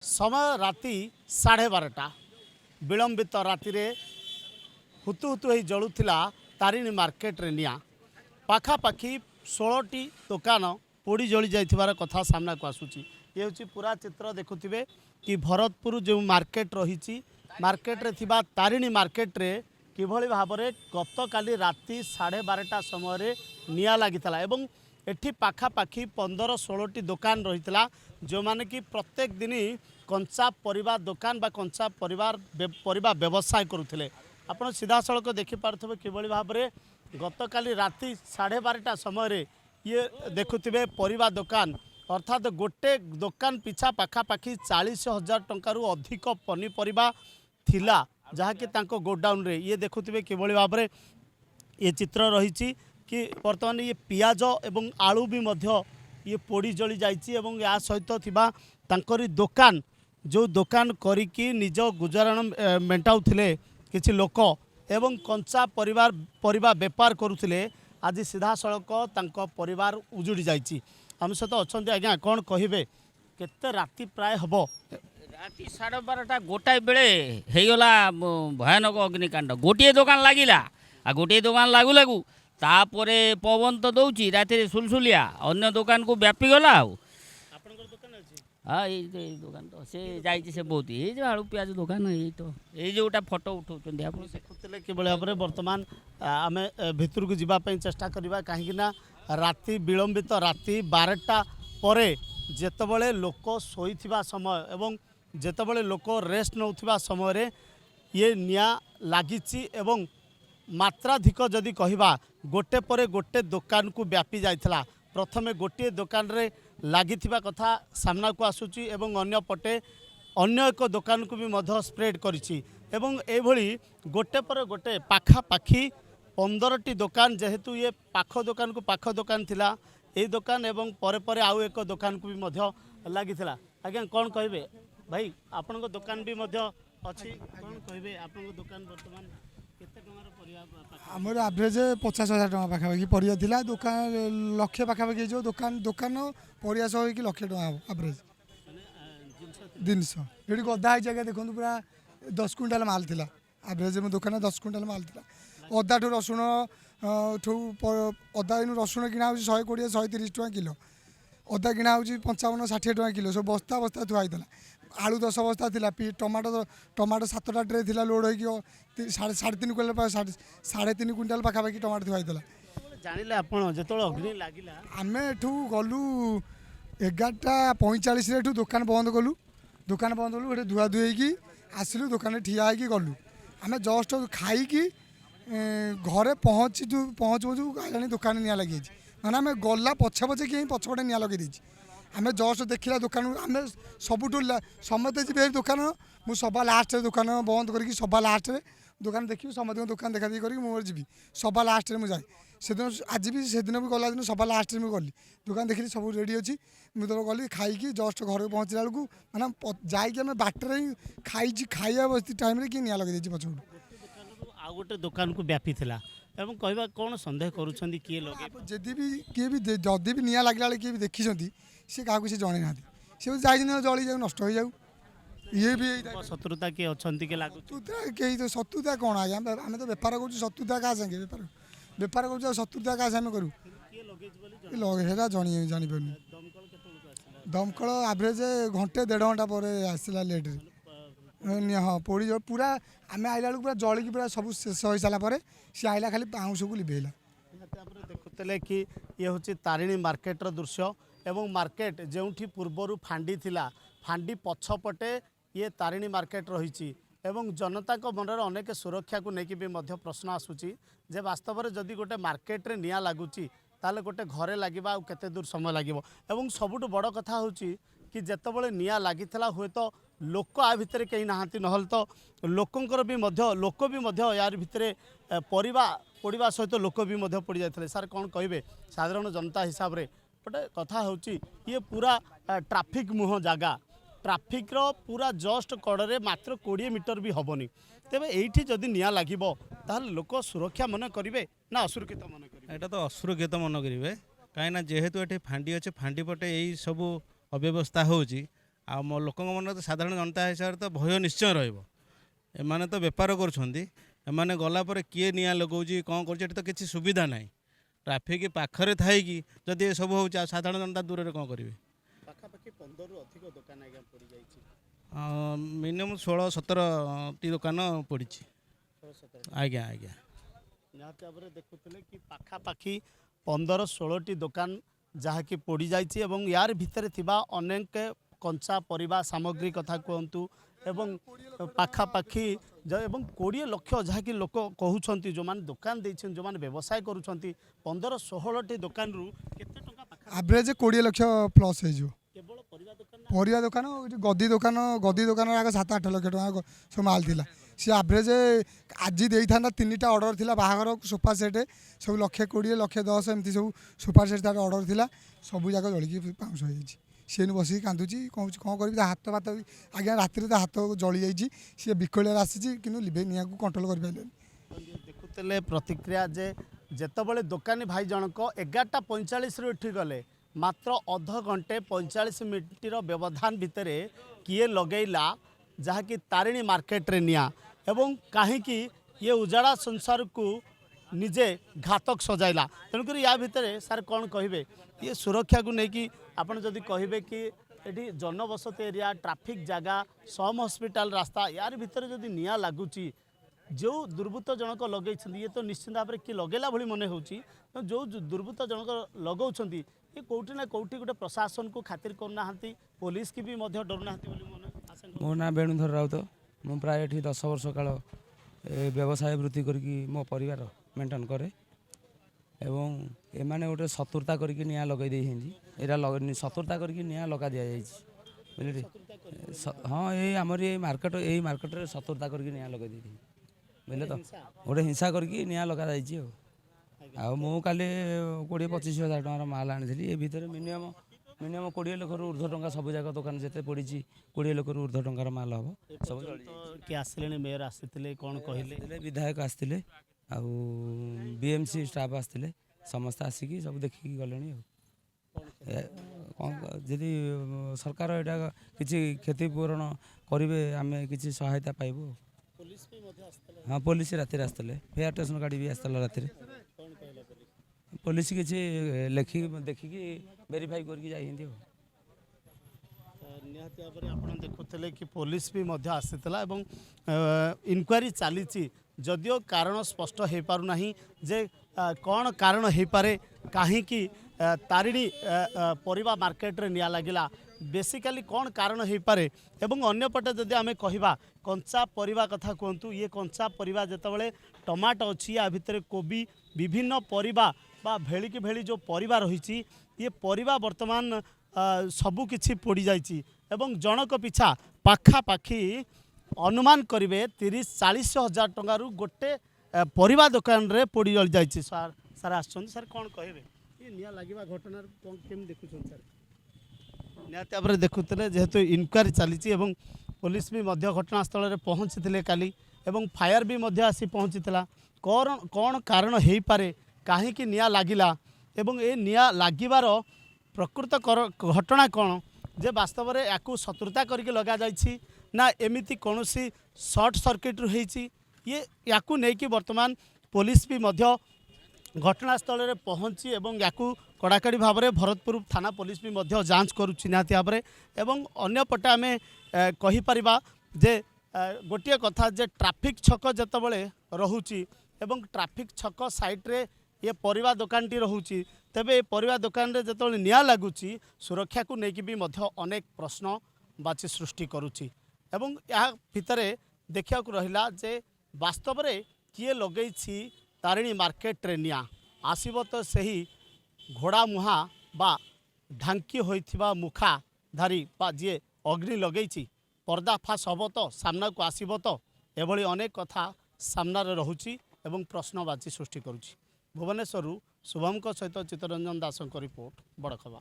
समय राति 12:30 विलंबित राति रे हुतु हुतु हो जलुला तारिणी मार्केट रे निया पाखापाखि 16टी दुकान पोड़ी जली जाइथिबार कथा सामना को आसुची। ये हूँ पूरा चित्र देखुथिबे कि भरतपुर जो मार्केट रही मार्केट रे थिबा तारिणी मार्केट रे किभली भाबरे गतकाली राति 12:30 समय निया लागितला एवं एठी पाखापाखि 15-16टी दुकान रही जो माने कि प्रत्येक दिन कंचा परिवा दुकान बा कंचा परिवा व्यवसाय करुले। आपण सीधा सड़क देखिपे किभली भाबरे गतकाली राति 12:30 समय ये देखुथिबे परिवा दुकान अर्थात गोटे दुकान पिछा पाखापाखि 40,000 टंकारु अधिक पनीपरिबा थिला जहाँकि तांको गोडाउन रे ये देखुथिबे किभली भाबरे ये चित्र रही कि वर्तमान ये पियाज एवं आलू भी मध्य ये पोड़ी जली जाइए एवं या सहित थिबा तांकरी दुकान जो दुकान करिकी निज गुजारण मेंटाउथिले किछि लोक एवं कंचा परिवा बेपार करुथिले आज सीधा सड़क तांको परिवार उजुड़ी जाइए। हम सहित अच्छा आज्ञा कौन कहे केते राति प्राय हबो राति 12:30 गोटाए बेले हेगला भयानक अग्निकांड। गोटे दुकान लगिला आ गोटे दुकान लागू लागू तापरे पवन तो दौची राति सुलसुलिया अन्य दुकान को व्यापी गला हाँ ये दुकान तो से जाइए से बहुत ये जो आलू प्याज दुकान ये तो ये जोटा फोटो उठाउछन आप देखुले कि भाव में बर्तमान आम भितर को जावाई चेष्टा करवा कहीं राति विलंबित राति 12टा पर जेतबले लोक शोइथिबा समय एवं जेतबले लोक रेस्ट नौथिबा समय रे ये निया लागिची एवं मात्राधिक जदि कहवा गोटे पर गोटे दुकान को व्यापी जाइथला। प्रथमे गोटे दुकान रे लागिथिबा कथा सामना को आसुची एवं अन्य पटे अन्य एक दुकान को भी मध्य स्प्रेड करिछि एवं एभली गोटे पर गोटे पाखापाखि 15टी दुकान जेहेतु ये पाख दुकान को पाख दुकान थिला ए दुकान एवं परे परे आउ एक दुकान को भी मध्य लागिथिला। आज्ञा कौन कहबे भाई आपन दुकान भी मध्य अछि कौन कहबे आपन दुकान वर्तमान आमर एवरेज 50,000 टका पाखापाखि परिया थिला दुकान लक्ष्य पाखापाखि जो दुकान दुकान परिया सह कि लक्ष्य टका एवरेज जिनस ये गदा है जगह देखो पूरा 10 क्विंटाल माल थिला एवरेज में दुकान 10 क्विंटाल माल थिला। अदा ठू रसुण ठू अदा इन रसुण किना 120-130 टका किलो अदा किना 55-60 टका किलो सब बस्ता बस्ता थुआई आलू 10 बस्ता थिला टमाटो 7टा ट्रे थिला लोड हो 3.5 क्विंटाल 3.5 क्विंटाल पाखापाखि टमाटो थुआई जानिले आपण जेतोळ अग्नि लागिला आमे एठू गलु 11:45 एठू दुकान बंद कलु गोटे धुआ धुई आसिलु दुकान ठिया होगी गलु आमे जस्ट खाई घरे पहुँचू आने दुकान निया लगी मैंने आम गला पछे पछे कि पछपटे निया लगे आम जस्ट देखला दुकान आम सबुठ समस्ते जी दुकान मु सभा लास्ट दुकान बंद करके सभा लास्ट दुकान देखी समस्त दुकान देखा देखी करके जी सभा लास्ट में जाए से दिन आज भी से दिन भी गला दिन सभा लास्ट में गली दुकान देखी सब रेडी अच्छी मुझे तो गली खाई जस्ट घर पहुँचला बेलू मैंने जाइए बाटर ही खाई खाइया बस टाइम कि निया लगे पछपटू आ गोटे दुकान को व्यापी थिला एवं कहबा कौन संदेह करूछंदी किए लगे जदि भी किए भी जदि भी निया लागला किए भी देखी सी क्या जन ना सी जाई जली जाऊ नष्ट हो जाऊ ये भी शत्रुता किए अच्छी के लागू कहीं तो शत्रुता कौन आज्ञा आम तो बेपार कर शत्रुता क्या संगे बेपार कर शत्रुता क्या सामने करूँ जापर दमकल एवरेज घंटे 1.5 घंटा पर आसला लेट्रे हाँ पोड़ी पूरा आम आइला बेलू पूरा जलिकी पूरा सब शेष हो सारापर सी आइला खाली पाउस को लिभेला। देखुले कि ये हूँ तारिणी मार्केटर दृश्य एवं मार्केट जो पूर्वर फांडी थिला फांडी पछपटे ये तारिणी मार्केट रही एवं जनता को मन में अनेक सुरक्षा को लेकिन भी प्रश्न आसूची जे वास्तव में जदि गोटे मार्केट रे निया लगुच ताले गोटे घरे लगे केते दूर समय लगे एवं सबुठ बड़ कथा हूँ कि जितेबाला निया लगी हुए तो लोक आ भितर कहीं नहांती नहल तो लोकंकर भी लोक भी यार भितर परिवा पड़ा सहित लोक भी पड़ जाते सार कौन कहे साधारण जनता हिसाब से गोटे कथा हूँ ये पूरा ट्राफिक मुह जगह ट्राफिक रो पूरा जस्ट कड़े मात्र 20 मीटर भी हेनी तेज ये जदि निया लगे ताल लोक सुरक्षा मन करेंगे ना असुरक्षित मन करेंगे यहाँ तो असुरक्षित मन करेंगे कहीं जेहेतु ये फांडी अच्छे फांडी पटे यही सब अव्यवस्था होची ଆଉ ମୋ ଲୋକଙ୍କ ମନରେ ତ ସାଧାରଣ ଜନତା ହିସାବରେ ତ ଭୟ ନିଶ୍ଚୟ ରହିବ। ଏମାନେ ତ ବେପାର କରୁଛନ୍ତି, ଏମାନେ ଗଲା ପରେ କିଏ ନିଆଁ ଲଗାଉଛି କ'ଣ କରୁଛି ଏଠି ତ କିଛି ସୁବିଧା ନାହିଁ। ଟ୍ରାଫିକ୍ ପାଖରେ ଥାଇକି ଯଦି ଏସବୁ ହେଉଛି ଆଉ ସାଧାରଣ ଜନତା ଦୂରରେ କ'ଣ କରିବେ? ପାଖାପାଖି 15ରୁ ଅଧିକ ଦୋକାନ ଆଜ୍ଞା ପଡ଼ିଯାଇଛି। ମିନିମମ୍ 16-17ଟି ଦୋକାନ ପଡ଼ିଛି। ଆଜ୍ଞା ଆଜ୍ଞା। ନିହାତି ଭାବରେ ଦେଖୁଥିଲେ କି ପାଖାପାଖି 15-16ଟି ଦୋକାନ ଯାହାକି ପୋଡ଼ିଯାଇଛି ଏବଂ ୟାର ଭିତରେ ଥିବା ଅନେକ କଞ୍ଚା ପରିବା ସାମଗ୍ରୀ କଥା କୁହନ୍ତୁ ଏବଂ ପାଖାପାଖି ଏବଂ 20 ଲକ୍ଷ ଯାହାକି ଲୋକ କହୁଛନ୍ତି ଯେଉଁମାନେ ଦୋକାନ ଦେଇଛନ୍ତି ଯେଉଁମାନେ ବ୍ୟବସାୟ କରୁଛନ୍ତି 15-16ଟି ଦୋକାନରୁ କେତେ ଟଙ୍କା ଆଭରେଜ 20 ଲକ୍ଷ ପ୍ଲସ୍ ହେଇଯିବ। କେବଳ ପରିବା ଦୋକାନ ପରିବା ଦୋକାନ ଗଦି ଦୋକାନ ଆଗ 7-8 ଲକ୍ଷ ଟଙ୍କା ସବୁ ମାଲ ଥିଲା। सी आभरेज आज देता 3टा ऑर्डर थिला बाहागर सोफा सेट सब 120 110 एमती सब सोफा सेट तार ऑर्डर थिला सब जाक जलिकी पाउंस हो सी बस कांदुची कौन करी हाथ भात आज्ञा राति हाथ जली जाइए सी विकल आसी कि लिभे निआ को कंट्रोल कर देखुले प्रतिक्रिया जे जितेबाला दोकानी भाई जनक 11:45 उठी गले मात्र अध घंटे 45 मिनिटर व्यवधान भितर किए लगेला जहाँकि तारिणी मार्केट रे निया एवं कहीं ये उजाड़ा संसार को निजे घातक सजाइला तेणुक या भितर सार कौन कहे ये सुरक्षा को लेकिन आपड़ जदि कहे कि ये जनबसती एरिया ट्राफिक जगह सम हॉस्पिटल रास्ता यार भितर जदि निया लगुच जो दुर्बृत्त जनक लगे ये तो निश्चित भाव में कि लगेला भली मन हो जो दुर्बृत्त जनक लगाउछंती ये कौटी ना कौटी गोटे प्रशासन को खातिर करना पुलिस की भी डरना मो ना वेणुधर राउत मु प्राय 10 वर्ष काल व्यवसाय वृत्ति करके मो परिवार मेंटेन करे एवं एमाने गोटे सतुरता करके निया लगे दें सतुरता करके निया लगा दि जाए बुझे हाँ ये आमर ये मार्केट रे सतुरता करके निया लगे दी बुझे तो गोटे हिंसा करके निया लगा जाइए आ मु काले 20-25 हज़ार टकर माल आनी ए भितर मिनिमम 20 लाख ऊर्ध्व टंका सब जाक दुकान जिते पड़ी 20 लाख ऊर्ध्व टंकार माल हम सब किए आसिले मेयर आसी कौन कहले विधायक आसते बीएमसी स्टाफ आसते समस्त आसिकी सब देखिकी गले कौन जदि सरकार यहाँ किसी क्षतिपूरण करेंगे आम किसी सहायता पाइबू। हाँ पुलिस राति आसते फेयर स्टेशन गाड़ी भी आसला राति पुलिस किसी लेखिक देखिकी वेरीफाई करके जाइए निहाती भाव में आप देखुले कि पुलिस भी आसीला एवं इनक्वारी चली जदियो कारण स्पष्ट हो पारना जे कौन कारण हो पारे कहीं तारिणी परिवा मार्केट रे निया लगिला बेसिकली कौन कारण हो पारे एवं अन्यपटे जदि आम कहवा कंचा परिवा कथा कहतु ये कंचा परिवा जितेबाला टमाटो अच्छी या भितर कोबी विभिन्न परिवा बा भेलिकी भेली जो परिवा रही ये परिवा वर्तमान सबु किछि पोड़ी जाइछि एवं जनक पिछा पाखापाखि अनुमान करेंगे 30-40 हज़ार टंकार गोटे परिवा दुकान रे पोड़ी जल जाइछि। सार सार आछन सार कौन कहबे ये निया लागिबा घटना केम देखुछन सार निहाती भाव में देखुले जेहेतु इनक्वारी चली पुलिस भी घटनास्थल में पहुँची काली एवं फायर भी आसी पहुँची कौन कारण हो पारे कहीं निया लागिला एवं ए निया लागिबार प्रकृत घटना कौन जे वास्तव में या सतर्कता करके लगा जाइछि ना एमिति कौनसी शॉर्ट सर्किट होइछि ये या वर्तमान पुलिस भी घटनास्थल में पहुँची एवं या कड़ाकड़ी भाव में भरतपुर थाना पुलिस भी जांच करुच्ची निहाती भाव में एवं अन्यपटे आम कहीपर जे गोटे कथा जे ट्राफिक छक जितेबाला रोची एवं ट्राफिक छक साइड्रे ये परिवा दुकान टी रोची तेबे परिवा दुकान रे जिते निया लगुच सुरक्षा को लेकिन भी अनेक प्रश्न बाची सृष्टि करुच्ची एवं या भितर देखा रहा जे वास्तव में किए लगे तारिणी मार्केट रे निया आसब तो सही घोड़ा मुहा बा ढांकी होइथिबा मुखा धारी बा जी अग्नि लगे पर्दाफाश हम तो सामना को आसब तो एभली अनेक कथा सामना रोची एवं प्रश्नवाची सृष्टि करुच्ची। भुवनेश्वर शुभम सहित चित्तरंजन दास रिपोर्ट बड़ खबर।